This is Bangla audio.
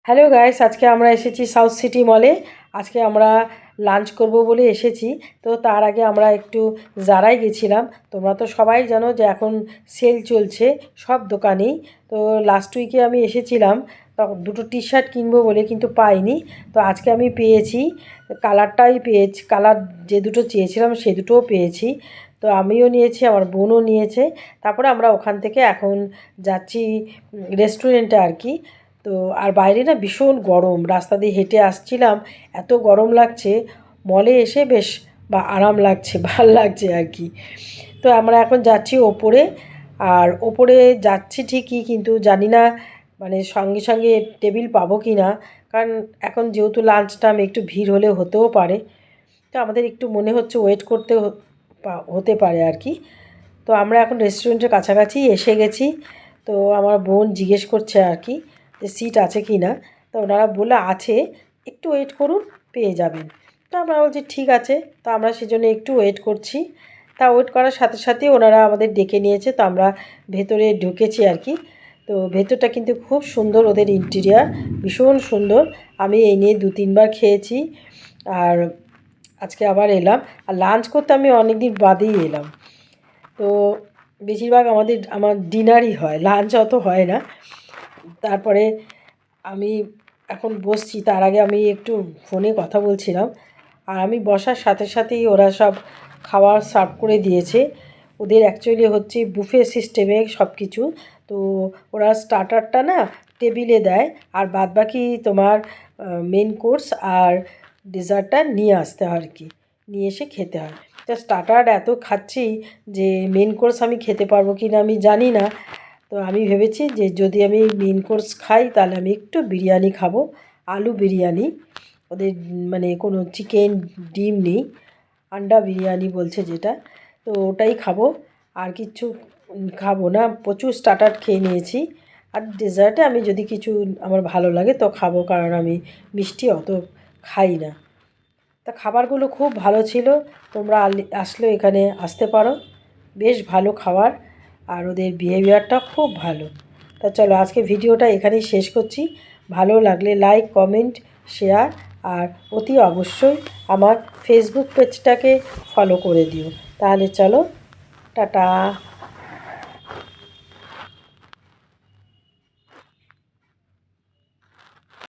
হ্যালো গাইস, আজকে আমরা এসেছি সাউথ সিটি মলে। আজকে আমরা লাঞ্চ করব বলে এসেছি। তো তার আগে আমরা একটু জারায় গেছিলাম। তোমরা তো সবাই জানো যে এখন সেল চলছে সব দোকানেই। তো লাস্ট উইকে আমি এসেছিলাম, তখন দুটো টি শার্ট কিনবো বলে, কিন্তু পাইনি। তো আজকে আমি পেয়েছি, কালারটাই পেয়েছি, কালার যে দুটো চেয়েছিলাম সে দুটোও পেয়েছি। তো আমিও নিয়েছি, আমার বোনও নিয়েছে। তারপরে আমরা ওখান থেকে এখন যাচ্ছি রেস্টুরেন্টে আর কি। তো আর বাইরে না ভীষণ গরম, রাস্তা দিয়ে হেঁটে আসছিলাম, এত গরম লাগছে। মলে এসে বেশ আরাম লাগছে, ভাল লাগছে আর কি। তো আমরা এখন যাচ্ছি ওপরে। আর ওপরে যাচ্ছি ঠিকই, কিন্তু জানি না মানে সঙ্গে সঙ্গে টেবিল পাবো কি না। কারণ এখন যেহেতু লাঞ্চ টাইম, একটু ভিড় হলে হতেও পারে। তো আমাদের একটু মনে হচ্ছে ওয়েট করতে হতে পারে আর কি। তো আমরা এখন রেস্টুরেন্টের কাছাকাছি এসে গেছি। তো আমার বোন জিজ্ঞেস করছে আর কি যে সিট আছে কি না। তো ওনারা বলে আছে, একটু ওয়েট করুন, পেয়ে যাবেন। তো আমরা বলছি ঠিক আছে। তো আমরা সেজন্য একটু ওয়েট করছি। তা ওয়েট করার সাথে সাথে ওনারা আমাদের ডেকে নিয়েছে। তো আমরা ভেতরে ঢুকেছি আর কি। তো ভেতরটা কিন্তু খুব সুন্দর, ওদের ইন্টেরিয়ার ভীষণ সুন্দর। আমি এই নিয়ে 2-3 বার খেয়েছি। আর আজকে আবার এলাম। আর লাঞ্চ করতে আমি অনেক দিন বাদেই এলাম। তো বেশিরভাগ আমার ডিনারই হয়, লাঞ্চ অত হয় না। তারপরে আমি এখন বসছি, তার আগে আমি একটু ফোনে কথা বলছিলাম। আর আমি বসার সাথে সাথেই ওরা সব খাবার সার্ভ করে দিয়েছে। ওদের অ্যাকচুয়ালি হচ্ছে বুফে সিস্টেমে সব কিছু। তো ওরা স্টার্টারটা না টেবিলে দেয়, আর বাদবাকি তোমার মেন কোর্স আর ডেজার্টটা নিয়ে আসতে হয় আর কি, নিয়ে এসে খেতে হয়। তা স্টার্টার এত খাচ্ছি যে মেন কোর্স আমি খেতে পারবো কি না আমি জানি না। তো আমি ভেবেছি যে যদি আমি মেন কোর্স খাই তাহলে আমি একটু বিরিয়ানি খাবো, আলু বিরিয়ানি। ওদের মানে কোনো চিকেন ডিম নেই, আন্ডা বিরিয়ানি বলছে যেটা। তো ওটাই খাবো, আর কিচ্ছু খাবো না। প্রচুর স্টার্টার খেয়ে নিয়েছি। আর ডেজার্টে আমি যদি কিছু আমার ভালো লাগে তো খাবো, কারণ আমি মিষ্টি অত খাই না। তা খাবারগুলো খুব ভালো ছিল। তোমরা আসলে এখানে আসতে পারো, বেশ ভালো খাবার। আর ওদের বিহেভিয়ারটা খুব ভালো। তা চলো আজকে ভিডিওটা এখানেই শেষ করছি। ভালো লাগলে লাইক, কমেন্ট, শেয়ার, আর অতি অবশ্যই আমার ফেসবুক পেজটাকে ফলো করে দিও। তাহলে চলো, টাটা।